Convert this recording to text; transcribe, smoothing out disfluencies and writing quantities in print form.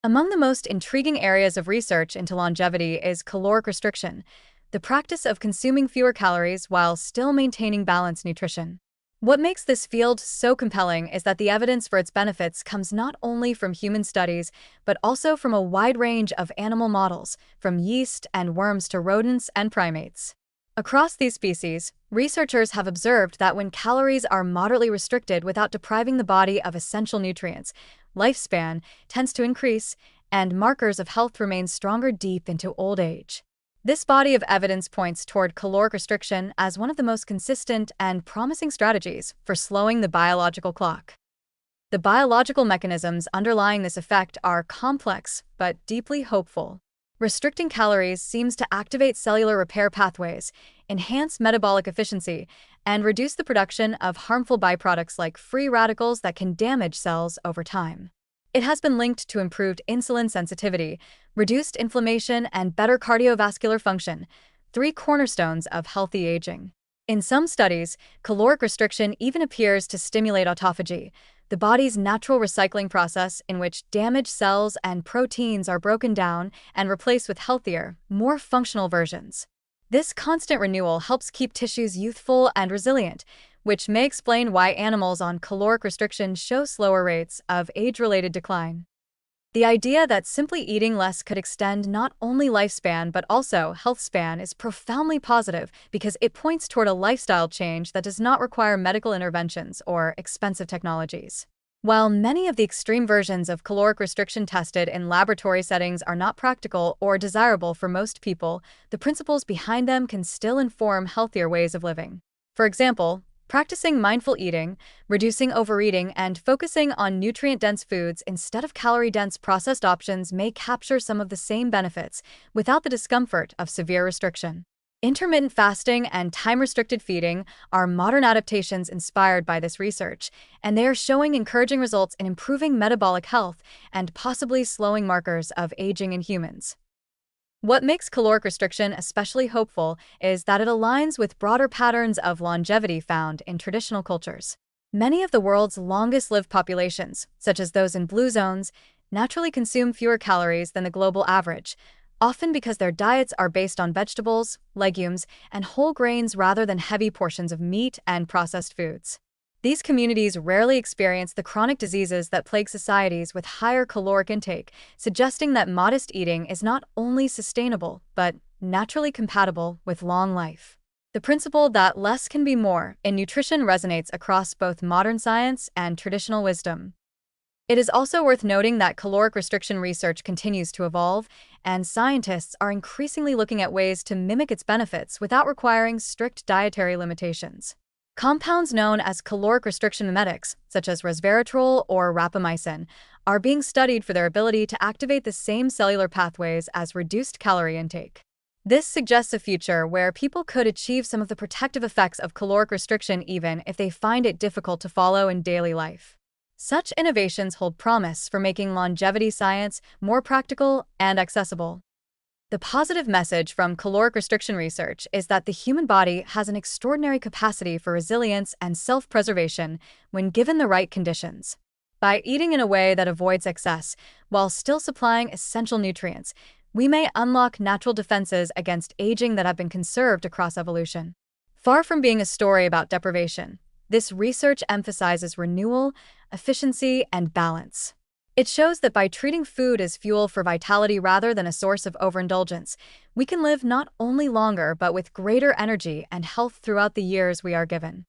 Among the most intriguing areas of research into longevity is caloric restriction, the practice of consuming fewer calories while still maintaining balanced nutrition. What makes this field so compelling is that the evidence for its benefits comes not only from human studies, but also from a wide range of animal models, from yeast and worms to rodents and primates. Across these species, researchers have observed that when calories are moderately restricted without depriving the body of essential nutrients, lifespan tends to increase and markers of health remain stronger deep into old age. This body of evidence points toward caloric restriction as one of the most consistent and promising strategies for slowing the biological clock. The biological mechanisms underlying this effect are complex but deeply hopeful. Restricting calories seems to activate cellular repair pathways, enhance metabolic efficiency, and reduce the production of harmful byproducts like free radicals that can damage cells over time. It has been linked to improved insulin sensitivity, reduced inflammation, and better cardiovascular function, three cornerstones of healthy aging. In some studies, caloric restriction even appears to stimulate autophagy, the body's natural recycling process in which damaged cells and proteins are broken down and replaced with healthier, more functional versions. This constant renewal helps keep tissues youthful and resilient, which may explain why animals on caloric restriction show slower rates of age-related decline. The idea that simply eating less could extend not only lifespan but also health span is profoundly positive because it points toward a lifestyle change that does not require medical interventions or expensive technologies. While many of the extreme versions of caloric restriction tested in laboratory settings are not practical or desirable for most people, the principles behind them can still inform healthier ways of living. For example, practicing mindful eating, reducing overeating, and focusing on nutrient-dense foods instead of calorie-dense processed options may capture some of the same benefits without the discomfort of severe restriction. Intermittent fasting and time-restricted feeding are modern adaptations inspired by this research, and they are showing encouraging results in improving metabolic health and possibly slowing markers of aging in humans. What makes caloric restriction especially hopeful is that it aligns with broader patterns of longevity found in traditional cultures. Many of the world's longest-lived populations, such as those in blue zones, naturally consume fewer calories than the global average, often because their diets are based on vegetables, legumes, and whole grains rather than heavy portions of meat and processed foods. These communities rarely experience the chronic diseases that plague societies with higher caloric intake, suggesting that modest eating is not only sustainable, but naturally compatible with long life. The principle that less can be more in nutrition resonates across both modern science and traditional wisdom. It is also worth noting that caloric restriction research continues to evolve, and scientists are increasingly looking at ways to mimic its benefits without requiring strict dietary limitations. Compounds known as caloric restriction mimetics, such as resveratrol or rapamycin, are being studied for their ability to activate the same cellular pathways as reduced calorie intake. This suggests a future where people could achieve some of the protective effects of caloric restriction even if they find it difficult to follow in daily life. Such innovations hold promise for making longevity science more practical and accessible. The positive message from caloric restriction research is that the human body has an extraordinary capacity for resilience and self-preservation when given the right conditions. By eating in a way that avoids excess, while still supplying essential nutrients, we may unlock natural defenses against aging that have been conserved across evolution. Far from being a story about deprivation, this research emphasizes renewal, efficiency, and balance. It shows that by treating food as fuel for vitality rather than a source of overindulgence, we can live not only longer but with greater energy and health throughout the years we are given.